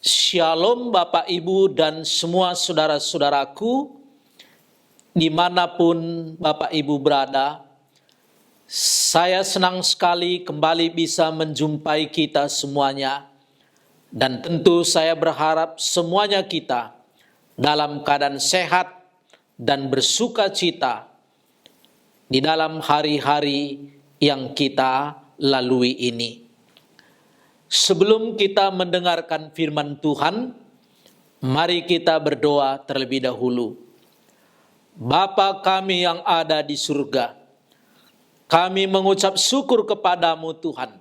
Shalom Bapak Ibu dan semua saudara-saudaraku, dimanapun Bapak Ibu berada. Saya senang sekali kembali bisa menjumpai kita semuanya. Dan tentu saya berharap semuanya kita dalam keadaan sehat dan bersuka cita di dalam hari-hari yang kita lalui ini. Sebelum kita mendengarkan firman Tuhan, mari kita berdoa terlebih dahulu. Bapa kami yang ada di surga, kami mengucap syukur kepadamu Tuhan.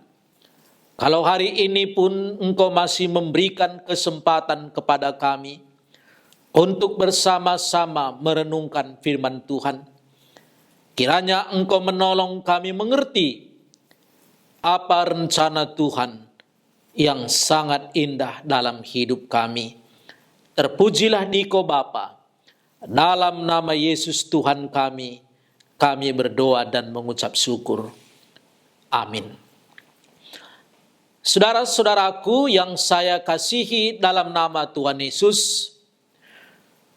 Kalau hari ini pun Engkau masih memberikan kesempatan kepada kami untuk bersama-sama merenungkan firman Tuhan. Kiranya Engkau menolong kami mengerti apa rencana Tuhan yang sangat indah dalam hidup kami. Terpujilah Dikau Bapa. Dalam nama Yesus Tuhan kami berdoa dan mengucap syukur. Amin. Saudara-saudaraku yang saya kasihi dalam nama Tuhan Yesus,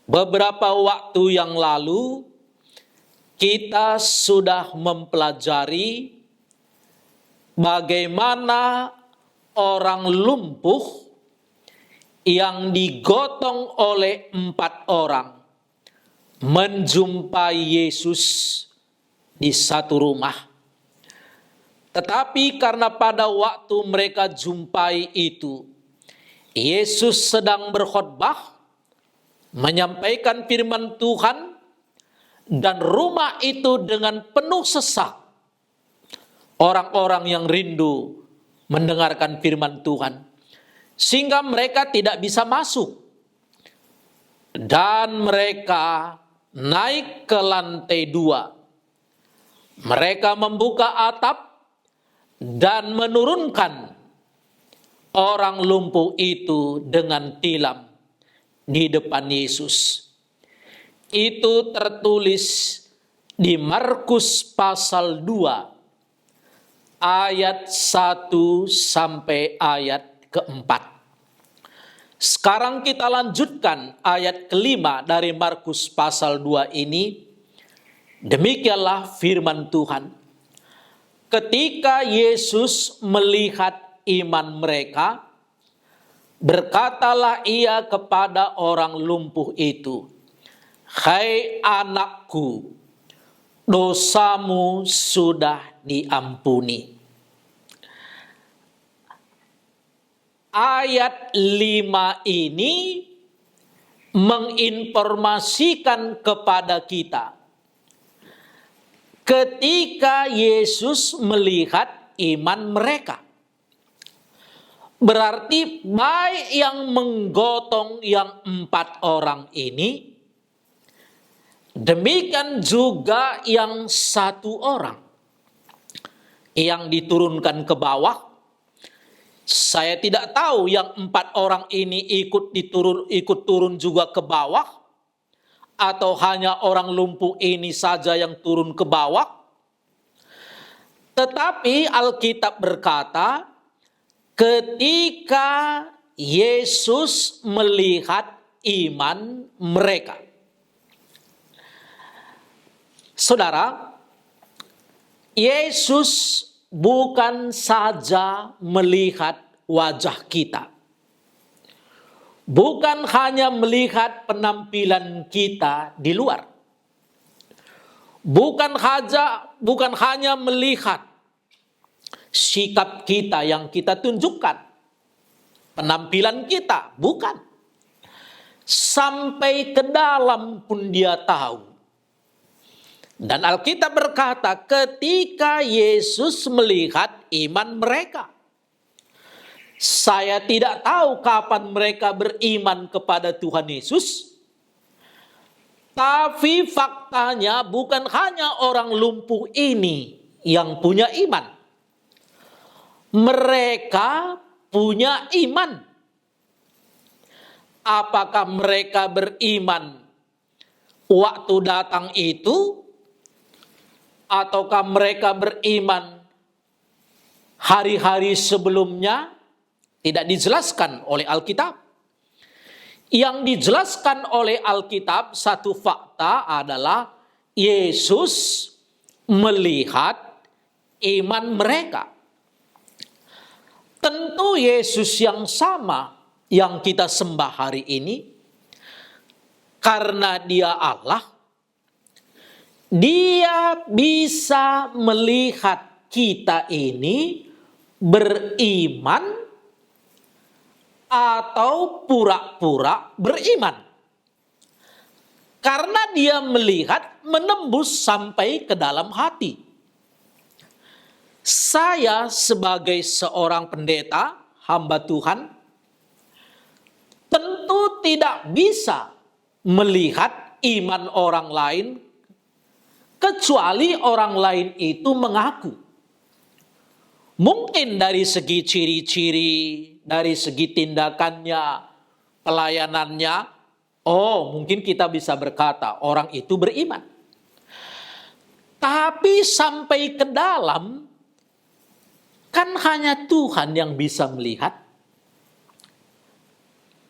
beberapa waktu yang lalu kita sudah mempelajari bagaimana orang lumpuh yang digotong oleh 4 orang menjumpai Yesus di satu rumah. Tetapi karena pada waktu mereka jumpai itu, Yesus sedang berkhotbah, menyampaikan firman Tuhan, dan rumah itu dengan penuh sesak. Orang-orang yang rindu mendengarkan firman Tuhan, sehingga mereka tidak bisa masuk. Dan mereka naik ke lantai 2. Mereka membuka atap dan menurunkan orang lumpuh itu dengan tilam di depan Yesus. Itu tertulis di Markus pasal 2. Ayat 1 sampai ayat ke-4. Sekarang kita lanjutkan ayat ke-5 dari Markus pasal 2 ini. Demikianlah firman Tuhan. Ketika Yesus melihat iman mereka, berkatalah ia kepada orang lumpuh itu, "Hai anakku, dosamu sudah diampuni." Ayat 5 ini menginformasikan kepada kita ketika Yesus melihat iman mereka. Berarti baik yang menggotong yang 4 orang ini, demikian juga yang 1 orang yang diturunkan ke bawah. Saya tidak tahu yang 4 orang ini ikut turun juga ke bawah, atau hanya orang lumpuh ini saja yang turun ke bawah. Tetapi Alkitab berkata, ketika Yesus melihat iman mereka. Saudara, Yesus bukan saja melihat wajah kita. Bukan hanya melihat penampilan kita di luar. Bukan hanya melihat sikap kita yang kita tunjukkan. Penampilan kita, bukan. Sampai ke dalam pun Dia tahu. Dan Alkitab berkata, ketika Yesus melihat iman mereka. Saya tidak tahu kapan mereka beriman kepada Tuhan Yesus. Tapi faktanya bukan hanya orang lumpuh ini yang punya iman. Mereka punya iman. Apakah mereka beriman waktu datang itu? Ataukah mereka beriman hari-hari sebelumnya? Tidak dijelaskan oleh Alkitab. Yang dijelaskan oleh Alkitab, satu fakta adalah Yesus melihat iman mereka. Tentu Yesus yang sama yang kita sembah hari ini, karena Dia Allah, Dia bisa melihat kita ini beriman atau pura-pura beriman. Karena Dia melihat menembus sampai ke dalam hati. Saya sebagai seorang pendeta, hamba Tuhan, tentu tidak bisa melihat iman orang lain kecuali orang lain itu mengaku. Mungkin dari segi ciri-ciri, dari segi tindakannya, pelayanannya, mungkin kita bisa berkata orang itu beriman. Tapi sampai ke dalam, kan hanya Tuhan yang bisa melihat.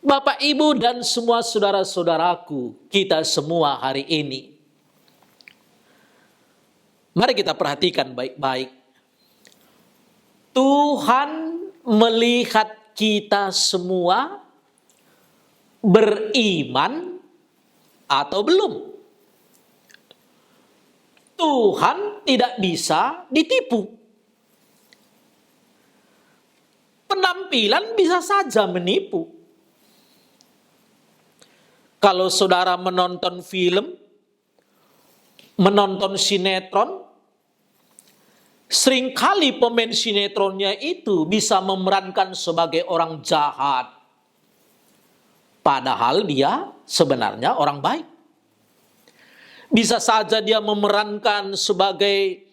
Bapak, Ibu, dan semua saudara-saudaraku, kita semua hari ini, mari kita perhatikan baik-baik. Tuhan melihat kita semua beriman atau belum. Tuhan tidak bisa ditipu. Penampilan bisa saja menipu. Kalau saudara menonton film, menonton sinetron, seringkali pemain sinetronnya itu bisa memerankan sebagai orang jahat. Padahal dia sebenarnya orang baik. Bisa saja dia memerankan sebagai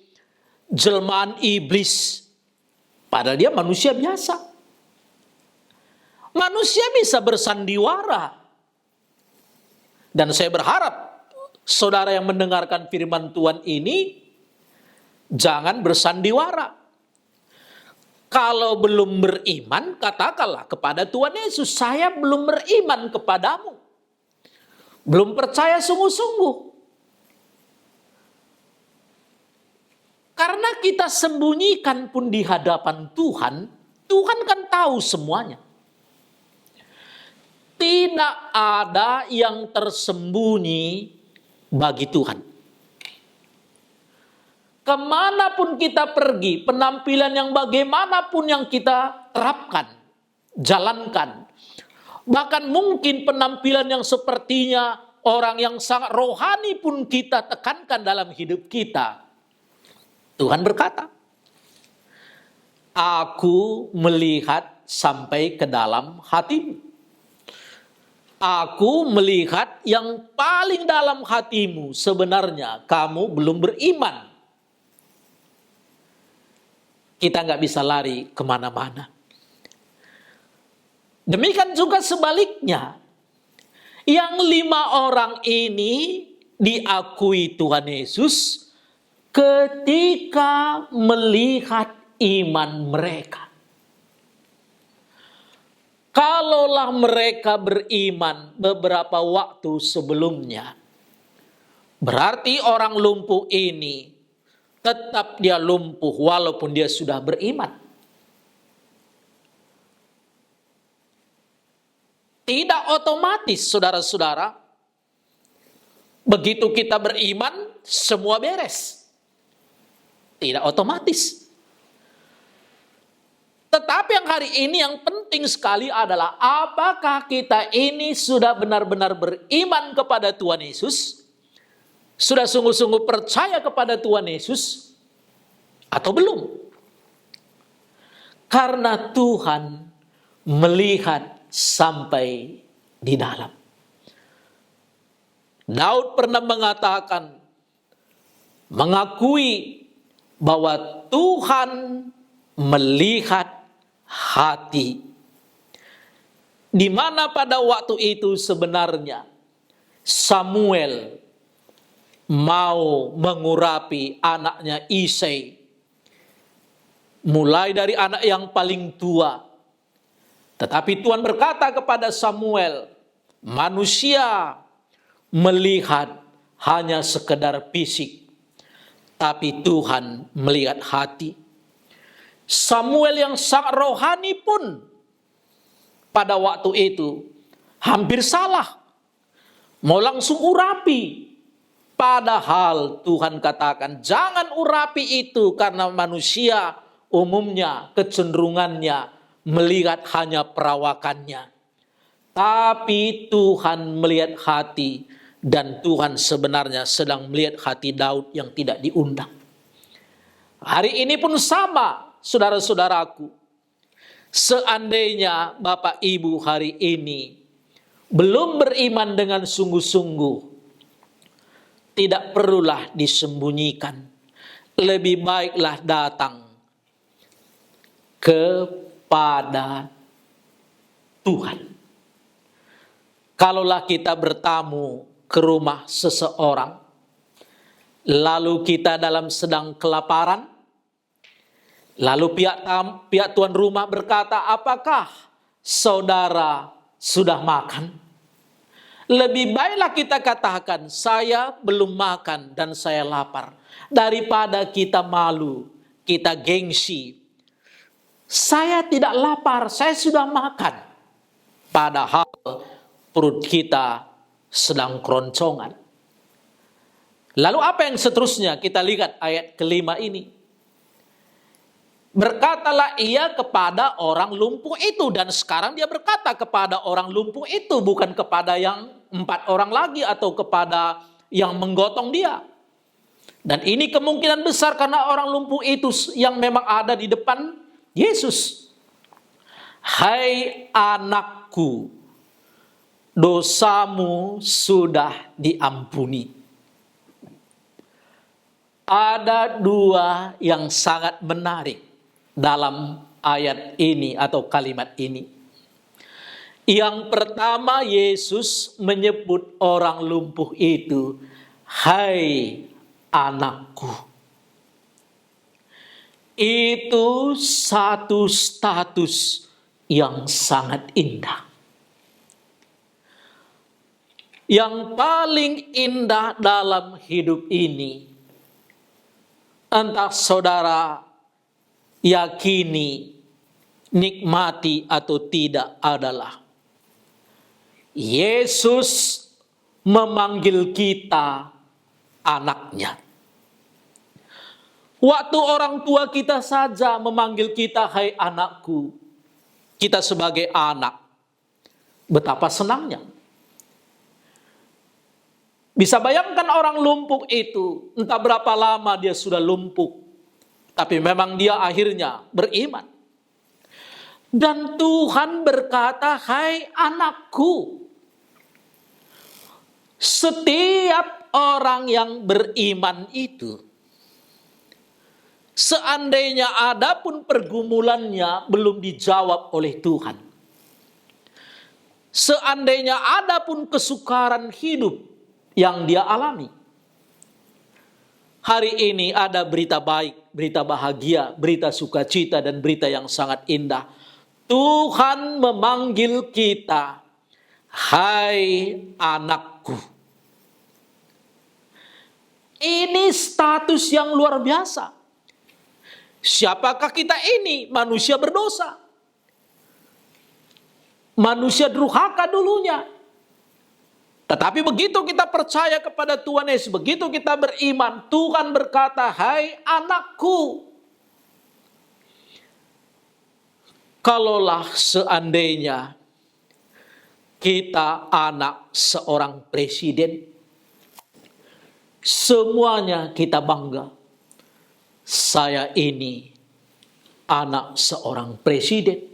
jelmaan iblis. Padahal dia manusia biasa. Manusia bisa bersandiwara. Dan saya berharap saudara yang mendengarkan firman Tuhan ini jangan bersandiwara. Kalau belum beriman, katakanlah kepada Tuhan Yesus, saya belum beriman kepadamu. Belum percaya sungguh-sungguh. Karena kita sembunyikan pun di hadapan Tuhan, Tuhan kan tahu semuanya. Tidak ada yang tersembunyi bagi Tuhan. Kemanapun kita pergi, penampilan yang bagaimanapun yang kita terapkan, jalankan. Bahkan mungkin penampilan yang sepertinya orang yang sangat rohani pun kita tekankan dalam hidup kita. Tuhan berkata, aku melihat sampai ke dalam hatimu. Aku melihat yang paling dalam hatimu, sebenarnya kamu belum beriman. Kita nggak bisa lari kemana-mana. Demikian juga sebaliknya. Yang 5 orang ini diakui Tuhan Yesus ketika melihat iman mereka. Kalaulah mereka beriman beberapa waktu sebelumnya, berarti orang lumpuh ini tetap dia lumpuh walaupun dia sudah beriman. Tidak otomatis, saudara-saudara, begitu kita beriman, semua beres. Tidak otomatis. Tetapi yang hari ini yang penting sekali adalah apakah kita ini sudah benar-benar beriman kepada Tuhan Yesus? Sudah sungguh-sungguh percaya kepada Tuhan Yesus? Atau belum? Karena Tuhan melihat sampai di dalam. Daud pernah mengatakan, mengakui bahwa Tuhan melihat hati. Di mana pada waktu itu sebenarnya Samuel mau mengurapi anaknya Isai. Mulai dari anak yang paling tua. Tetapi Tuhan berkata kepada Samuel, Manusia melihat hanya sekedar fisik, tapi Tuhan melihat hati. Samuel yang sangat rohani pun pada waktu itu hampir salah, mau langsung urapi. Padahal Tuhan katakan jangan urapi itu, karena manusia umumnya kecenderungannya melihat hanya perawakannya. Tapi Tuhan melihat hati, dan Tuhan sebenarnya sedang melihat hati Daud yang tidak diundang. Hari ini pun sama, saudara-saudaraku. Seandainya Bapak Ibu hari ini belum beriman dengan sungguh-sungguh, tidak perlulah disembunyikan. Lebih baiklah datang kepada Tuhan. Kalaulah kita bertamu ke rumah seseorang, lalu kita dalam sedang kelaparan, lalu pihak tuan rumah berkata, apakah saudara sudah makan? Lebih baiklah kita katakan, saya belum makan dan saya lapar. Daripada kita malu, kita gengsi. Saya tidak lapar, saya sudah makan. Padahal perut kita sedang keroncongan. Lalu apa yang seterusnya? Kita lihat ayat kelima ini. Berkatalah ia kepada orang lumpuh itu. Dan sekarang dia berkata kepada orang lumpuh itu, bukan kepada yang 4 orang lagi atau kepada yang menggotong dia. Dan ini kemungkinan besar karena orang lumpuh itu yang memang ada di depan Yesus. Hai anakku, dosamu sudah diampuni. Ada 2 yang sangat menarik dalam ayat ini atau kalimat ini. Yang pertama, Yesus menyebut orang lumpuh itu, hai anakku. Itu satu status yang sangat indah. Yang paling indah dalam hidup ini, entah saudara yakini, nikmati atau tidak, adalah Yesus memanggil kita anaknya. Waktu orang tua kita saja memanggil kita, hai anakku, kita sebagai anak, betapa senangnya. Bisa bayangkan orang lumpuh itu, entah berapa lama dia sudah lumpuh, tapi memang dia akhirnya beriman. Dan Tuhan berkata, hai anakku. Setiap orang yang beriman itu, seandainya ada pun pergumulannya belum dijawab oleh Tuhan, seandainya ada pun kesukaran hidup yang dia alami, hari ini ada berita baik, berita bahagia, berita sukacita, dan berita yang sangat indah. Tuhan memanggil kita, hai anakku. Ini status yang luar biasa. Siapakah kita ini? Manusia berdosa. Manusia durhaka dulunya. Tetapi begitu kita percaya kepada Tuhan Yesus, begitu kita beriman, Tuhan berkata, hai anakku. Kalaulah seandainya kita anak seorang presiden, semuanya kita bangga. Saya ini anak seorang presiden.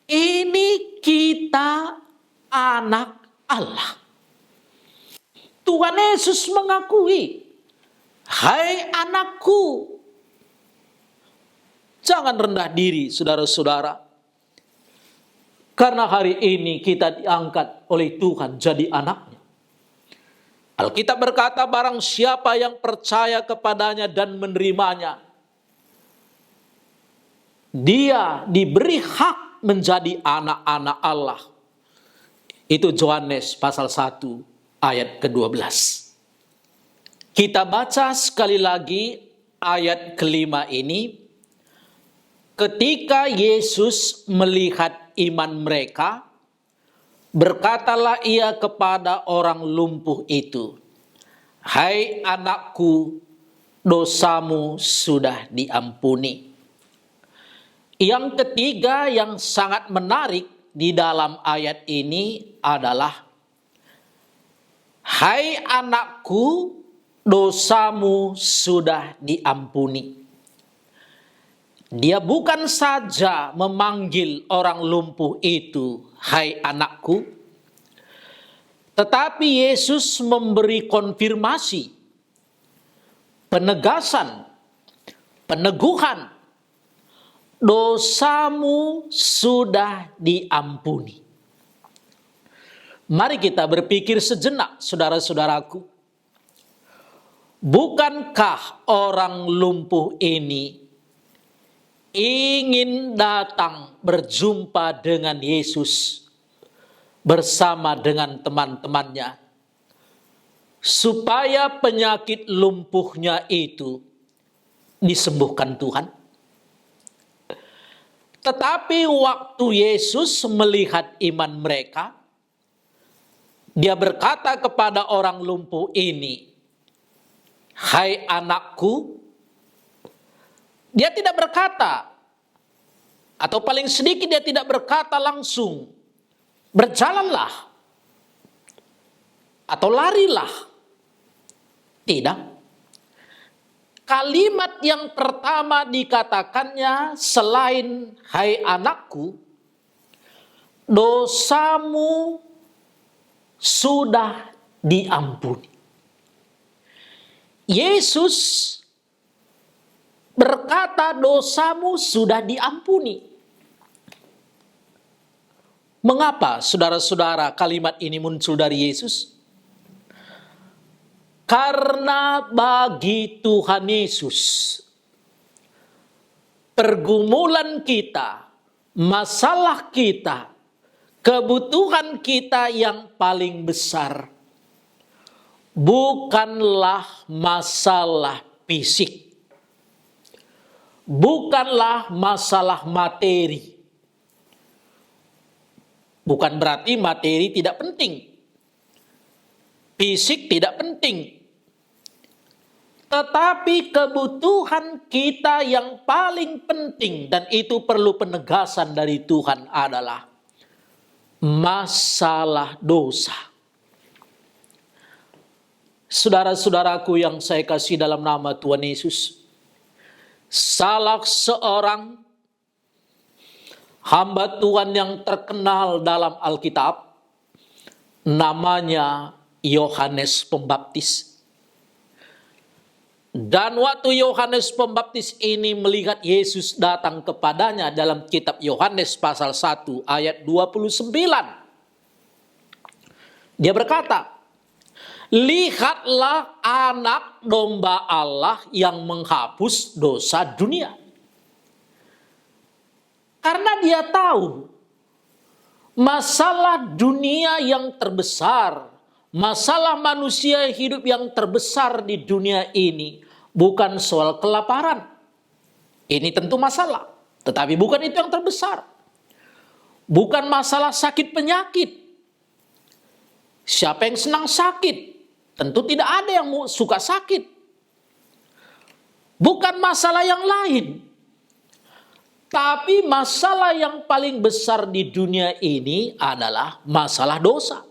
Ini kita anak Allah. Tuhan Yesus mengakui, hai anakku. Jangan rendah diri, saudara-saudara. Karena hari ini kita diangkat oleh Tuhan jadi anaknya. Alkitab berkata, barang siapa yang percaya kepadanya dan menerimanya, dia diberi hak menjadi anak-anak Allah. Itu Yohanes pasal 1 ayat ke-12. Kita baca sekali lagi ayat kelima ini. Ketika Yesus melihat iman mereka, berkatalah ia kepada orang lumpuh itu, "Hai anakku, dosamu sudah diampuni." Yang ketiga yang sangat menarik di dalam ayat ini adalah, "Hai anakku, dosamu sudah diampuni." Dia bukan saja memanggil orang lumpuh itu, "Hai anakku," tetapi Yesus memberi konfirmasi, penegasan, peneguhan, dosamu sudah diampuni. Mari kita berpikir sejenak, saudara-saudaraku. Bukankah orang lumpuh ini ingin datang berjumpa dengan Yesus bersama dengan teman-temannya, supaya penyakit lumpuhnya itu disembuhkan Tuhan? Tetapi waktu Yesus melihat iman mereka, dia berkata kepada orang lumpuh ini, "Hai anakku." Dia tidak berkata, atau paling sedikit dia tidak berkata langsung, "Berjalanlah," atau "Larilah." Tidak. Kalimat yang pertama dikatakannya selain "Hai anakku," dosamu sudah diampuni. Yesus berkata dosamu sudah diampuni. Mengapa saudara-saudara kalimat ini muncul dari Yesus? Karena bagi Tuhan Yesus, pergumulan kita, masalah kita, kebutuhan kita yang paling besar bukanlah masalah fisik. Bukanlah masalah materi. Bukan berarti materi tidak penting. Fisik tidak penting. Tetapi kebutuhan kita yang paling penting, dan itu perlu penegasan dari Tuhan, adalah masalah dosa. Saudara-saudaraku yang saya kasih dalam nama Tuhan Yesus, salah seorang hamba Tuhan yang terkenal dalam Alkitab, namanya Yohanes Pembaptis. Dan waktu Yohanes Pembaptis ini melihat Yesus datang kepadanya dalam kitab Yohanes pasal 1 ayat 29. Dia berkata, "Lihatlah anak domba Allah yang menghapus dosa dunia." Karena dia tahu masalah dunia yang terbesar, masalah manusia hidup yang terbesar di dunia ini bukan soal kelaparan. Ini tentu masalah, tetapi bukan itu yang terbesar. Bukan masalah sakit penyakit. Siapa yang senang sakit? Tentu tidak ada yang suka sakit. Bukan masalah yang lain. Tapi masalah yang paling besar di dunia ini adalah masalah dosa.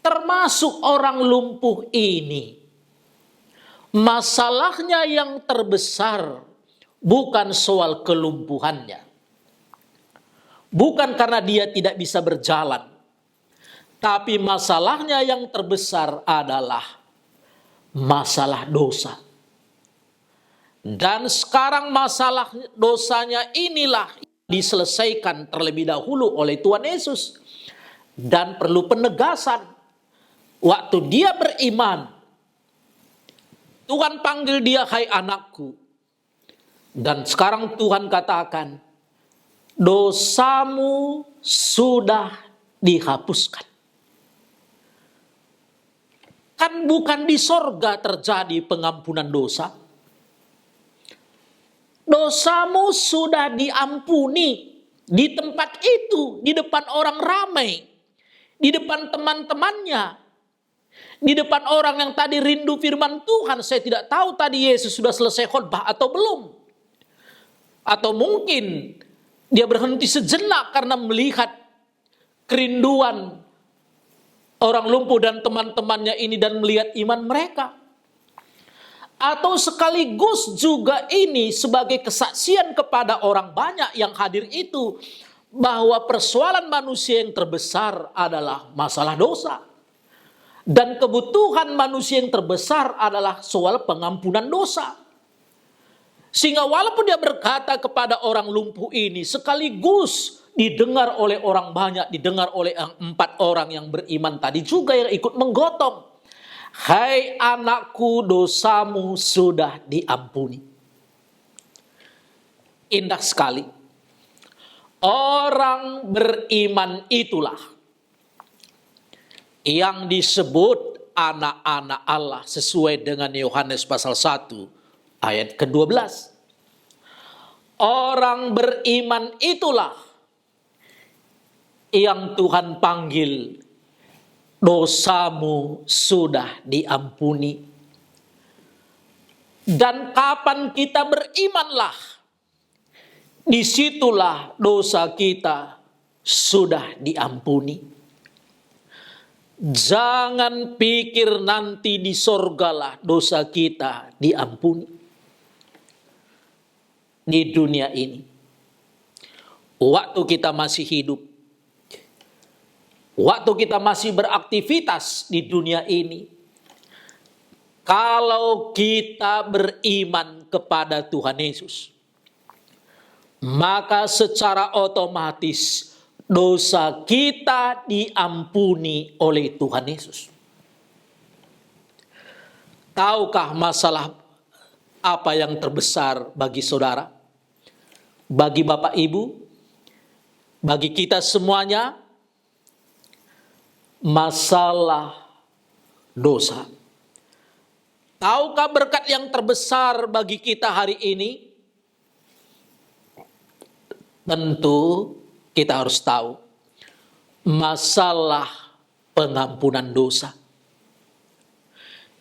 Termasuk orang lumpuh ini. Masalahnya yang terbesar bukan soal kelumpuhannya. Bukan karena dia tidak bisa berjalan. Tapi masalahnya yang terbesar adalah masalah dosa. Dan sekarang masalah dosanya inilah diselesaikan terlebih dahulu oleh Tuhan Yesus. Dan perlu penegasan. Waktu dia beriman, Tuhan panggil dia, "Hai anakku." Dan sekarang Tuhan katakan, "Dosamu sudah dihapuskan. Kan bukan di sorga terjadi pengampunan dosa. Dosamu sudah diampuni di tempat itu, di depan orang ramai, di depan teman-temannya, di depan orang yang tadi rindu firman Tuhan. Saya tidak tahu tadi Yesus sudah selesai khotbah atau belum. Atau mungkin dia berhenti sejenak karena melihat kerinduan orang lumpuh dan teman-temannya ini dan melihat iman mereka. Atau sekaligus juga ini sebagai kesaksian kepada orang banyak yang hadir itu, bahwa persoalan manusia yang terbesar adalah masalah dosa. Dan kebutuhan manusia yang terbesar adalah soal pengampunan dosa. Sehingga walaupun dia berkata kepada orang lumpuh ini, sekaligus didengar oleh orang banyak, didengar oleh 4 orang yang beriman tadi juga yang ikut menggotong. Hai anakku, dosamu sudah diampuni. Indah sekali. Orang beriman itulah yang disebut anak-anak Allah sesuai dengan Yohanes pasal 1 ayat ke-12. Orang beriman itulah yang Tuhan panggil, dosamu sudah diampuni. Dan kapan kita berimanlah, disitulah dosa kita sudah diampuni. Jangan pikir nanti di sorgalah dosa kita diampuni. Di dunia ini, waktu kita masih hidup, waktu kita masih beraktivitas di dunia ini, kalau kita beriman kepada Tuhan Yesus, maka secara otomatis dosa kita diampuni oleh Tuhan Yesus. Tahukah masalah apa yang terbesar bagi saudara, bagi Bapak Ibu, bagi kita semuanya? Masalah dosa. Tahukah berkat yang terbesar bagi kita hari ini? Tentu kita harus tahu masalah pengampunan dosa.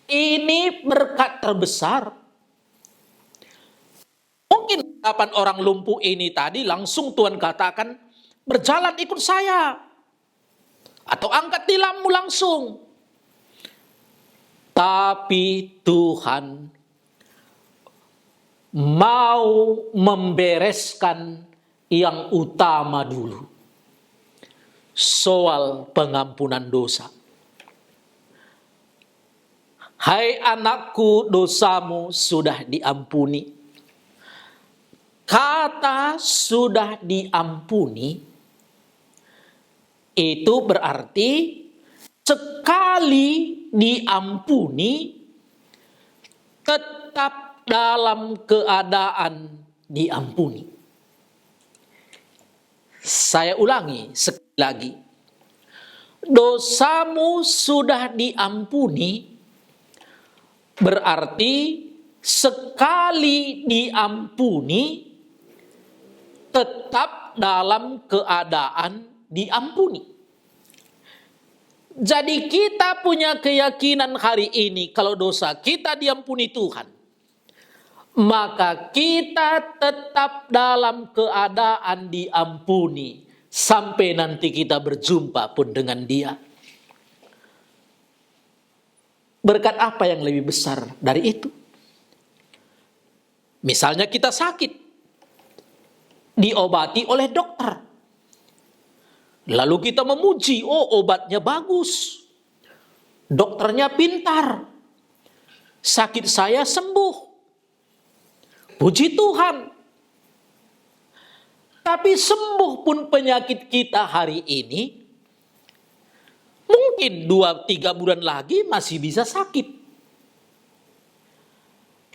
Ini berkat terbesar. Mungkin kapan orang lumpuh ini tadi langsung Tuhan katakan, berjalan ikut saya. Atau angkat tilammu langsung. Tapi Tuhan mau membereskan yang utama dulu. Soal pengampunan dosa. Hai anakku, dosamu sudah diampuni. Kata sudah diampuni itu berarti sekali diampuni tetap dalam keadaan diampuni. Saya ulangi sekali lagi. Dosamu sudah diampuni berarti sekali diampuni tetap dalam keadaan diampuni. Jadi kita punya keyakinan hari ini kalau dosa kita diampuni Tuhan, maka kita tetap dalam keadaan diampuni sampai nanti kita berjumpa pun dengan Dia. Berkat apa yang lebih besar dari itu? Misalnya kita sakit, diobati oleh dokter. Lalu kita memuji, oh obatnya bagus. Dokternya pintar. Sakit saya sembuh. Puji Tuhan. Tapi sembuh pun penyakit kita hari ini, mungkin 2-3 bulan lagi masih bisa sakit.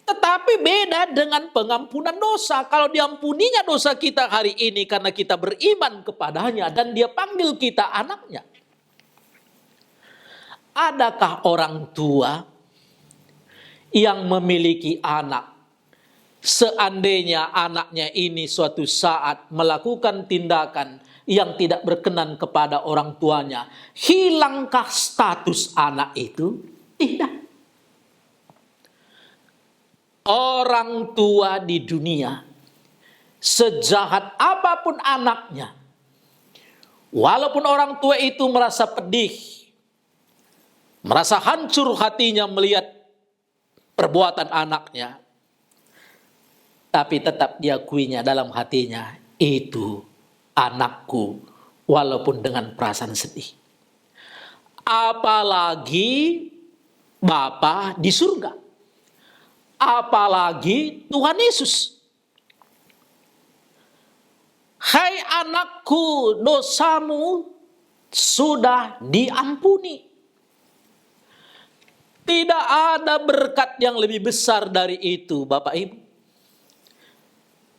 Tetapi beda dengan pengampunan dosa. Kalau diampuninya dosa kita hari ini karena kita beriman kepadanya dan dia panggil kita anaknya. Adakah orang tua yang memiliki anak, seandainya anaknya ini suatu saat melakukan tindakan yang tidak berkenan kepada orang tuanya, hilangkah status anak itu? Tidak. Orang tua di dunia, sejahat apapun anaknya, walaupun orang tua itu merasa pedih, merasa hancur hatinya melihat perbuatan anaknya, tapi tetap diakuinya dalam hatinya, itu anakku, walaupun dengan perasaan sedih. Apalagi Bapa di surga. Apalagi Tuhan Yesus. Hai anakku, dosamu sudah diampuni. Tidak ada berkat yang lebih besar dari itu, Bapak Ibu.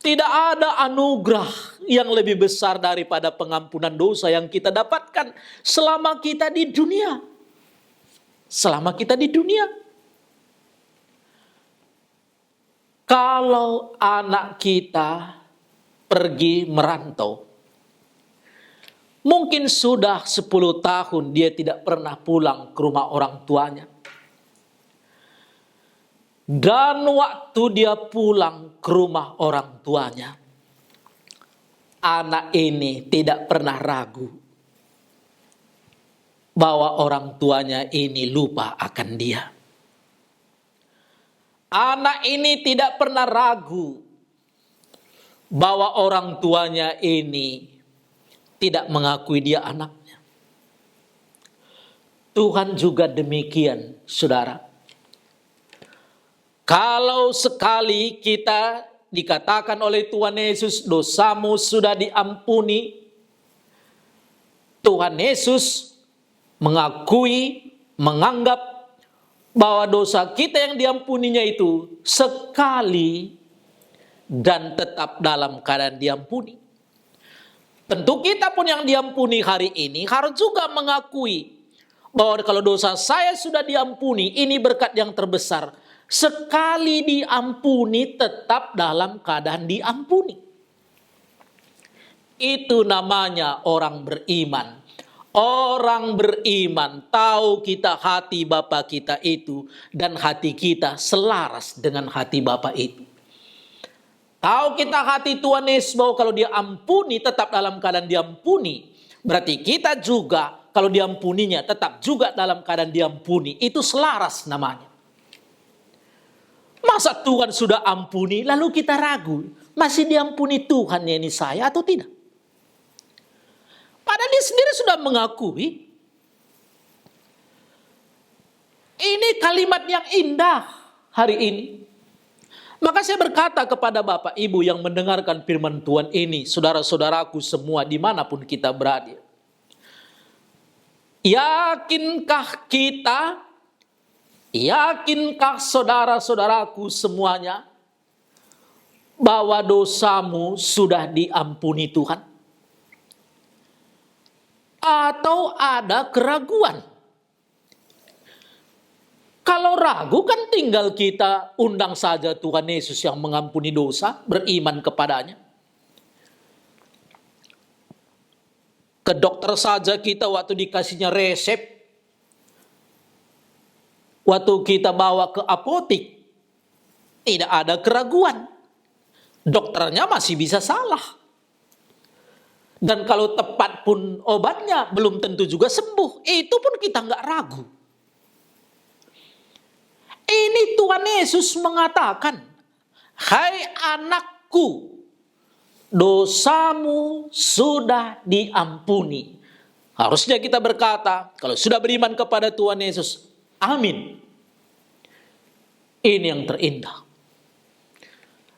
Tidak ada anugerah yang lebih besar daripada pengampunan dosa yang kita dapatkan selama kita di dunia. Selama kita di dunia. Kalau anak kita pergi merantau, mungkin sudah 10 tahun dia tidak pernah pulang ke rumah orang tuanya. Dan waktu dia pulang ke rumah orang tuanya, anak ini tidak pernah ragu bahwa orang tuanya ini lupa akan dia. Anak ini tidak pernah ragu bahwa orang tuanya ini tidak mengakui dia anaknya. Tuhan juga demikian, saudara. Kalau sekali kita dikatakan oleh Tuhan Yesus, dosamu sudah diampuni, Tuhan Yesus mengakui, menganggap bahwa dosa kita yang diampuninya itu sekali dan tetap dalam keadaan diampuni. Tentu kita pun yang diampuni hari ini harus juga mengakui bahwa kalau dosa saya sudah diampuni, ini berkat yang terbesar. Sekali diampuni tetap dalam keadaan diampuni. Itu namanya orang beriman. Orang beriman tahu kita hati Bapa kita itu dan hati kita selaras dengan hati Bapa itu. Tahu kita hati Tuhan Yesus bahwa kalau dia ampuni tetap dalam keadaan diampuni. Berarti kita juga kalau diampuninya tetap juga dalam keadaan diampuni. Itu selaras namanya. Masa Tuhan sudah ampuni lalu kita ragu. Masih diampuni Tuhan ini saya atau tidak? Padahal dia sendiri sudah mengakui. Ini kalimat yang indah hari ini. Maka saya berkata kepada Bapak Ibu yang mendengarkan firman Tuhan ini, saudara-saudaraku semua dimanapun kita berada. Yakinkah kita, yakinkah saudara-saudaraku semuanya, bahwa dosamu sudah diampuni Tuhan? Atau ada keraguan? Kalau ragu kan tinggal kita undang saja Tuhan Yesus yang mengampuni dosa, beriman kepadanya. Ke dokter saja kita waktu dikasihnya resep, waktu kita bawa ke apotik, tidak ada keraguan. Dokternya masih bisa salah. Dan kalau tepat pun obatnya belum tentu juga sembuh. Itu pun kita nggak ragu. Ini Tuhan Yesus mengatakan, hai anakku, dosamu sudah diampuni. Harusnya kita berkata, kalau sudah beriman kepada Tuhan Yesus, amin. Ini yang terindah.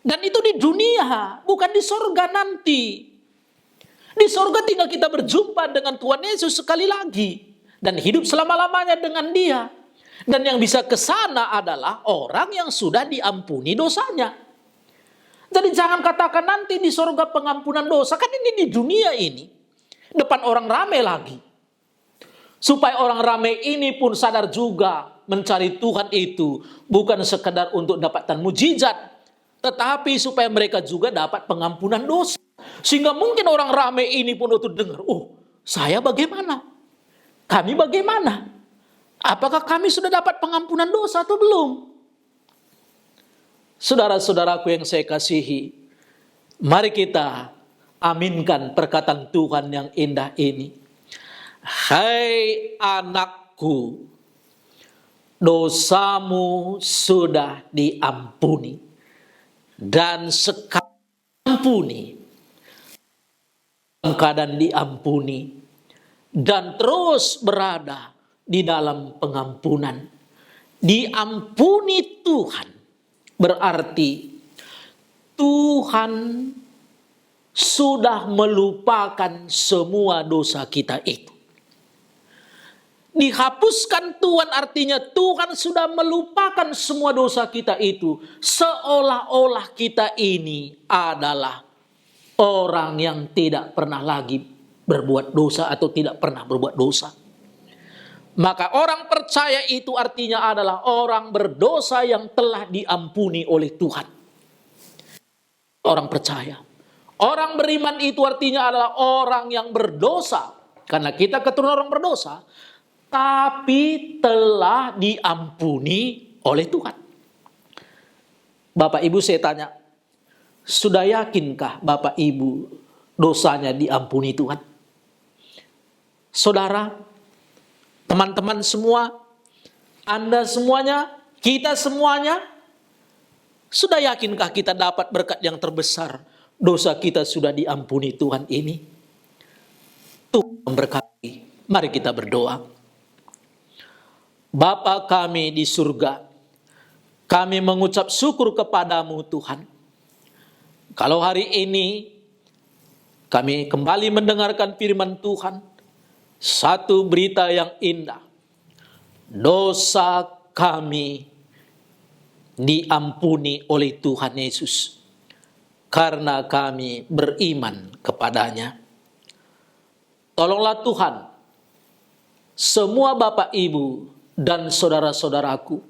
Dan itu di dunia, bukan di surga nanti. Di surga tinggal kita berjumpa dengan Tuhan Yesus sekali lagi. Dan hidup selama-lamanya dengan dia. Dan yang bisa ke sana adalah orang yang sudah diampuni dosanya. Jadi jangan katakan nanti di surga pengampunan dosa. Kan ini di dunia ini. Depan orang ramai lagi. Supaya orang ramai ini pun sadar juga mencari Tuhan itu bukan sekedar untuk dapatkan mujizat. Tetapi supaya mereka juga dapat pengampunan dosa. Sehingga mungkin orang ramai ini pun untuk dengar. Oh, saya bagaimana? Kami bagaimana? Apakah kami sudah dapat pengampunan dosa atau belum? Saudara-saudaraku yang saya kasihi, mari kita aminkan perkataan Tuhan yang indah ini. Hai anakku, dosamu sudah diampuni. Dan sekarang ampuni, dalam keadaan diampuni, dan terus berada di dalam pengampunan. Diampuni Tuhan berarti Tuhan sudah melupakan semua dosa kita itu. Dihapuskan Tuhan artinya Tuhan sudah melupakan semua dosa kita itu. Seolah-olah kita ini adalah orang yang tidak pernah lagi berbuat dosa atau tidak pernah berbuat dosa. Maka orang percaya itu artinya adalah orang berdosa yang telah diampuni oleh Tuhan. Orang percaya. Orang beriman itu artinya adalah orang yang berdosa. Karena kita keturunan orang berdosa. Tapi telah diampuni oleh Tuhan. Bapak Ibu saya tanya. Sudah yakinkah Bapak Ibu dosanya diampuni Tuhan? Saudara, teman-teman semua, Anda semuanya, kita semuanya, sudah yakinkah kita dapat berkat yang terbesar? Dosa kita sudah diampuni Tuhan ini. Tuhan memberkati. Mari kita berdoa. Bapa kami di surga, kami mengucap syukur kepadamu Tuhan. Kalau hari ini kami kembali mendengarkan firman Tuhan, satu berita yang indah. Dosa kami diampuni oleh Tuhan Yesus karena kami beriman kepadanya. Tolonglah Tuhan, semua Bapak Ibu dan saudara-saudaraku,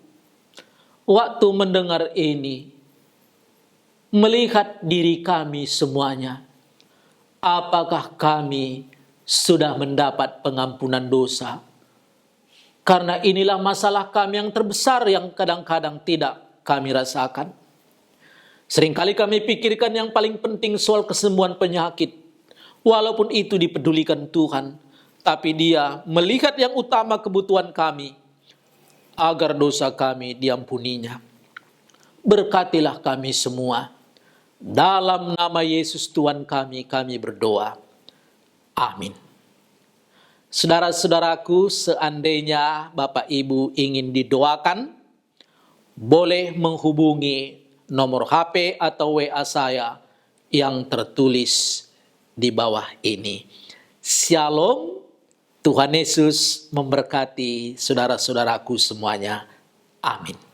waktu mendengar ini, melihat diri kami semuanya, apakah kami sudah mendapat pengampunan dosa? Karena inilah masalah kami yang terbesar yang kadang-kadang tidak kami rasakan. Seringkali kami pikirkan yang paling penting soal kesembuhan penyakit. Walaupun itu dipedulikan Tuhan, tapi Dia melihat yang utama kebutuhan kami, agar dosa kami diampuninya. Berkatilah kami semua. Dalam nama Yesus Tuhan kami berdoa. Amin. Saudara-saudaraku, seandainya Bapak Ibu ingin didoakan, boleh menghubungi nomor HP atau WA saya yang tertulis di bawah ini. Shalom, Tuhan Yesus memberkati saudara-saudaraku semuanya. Amin.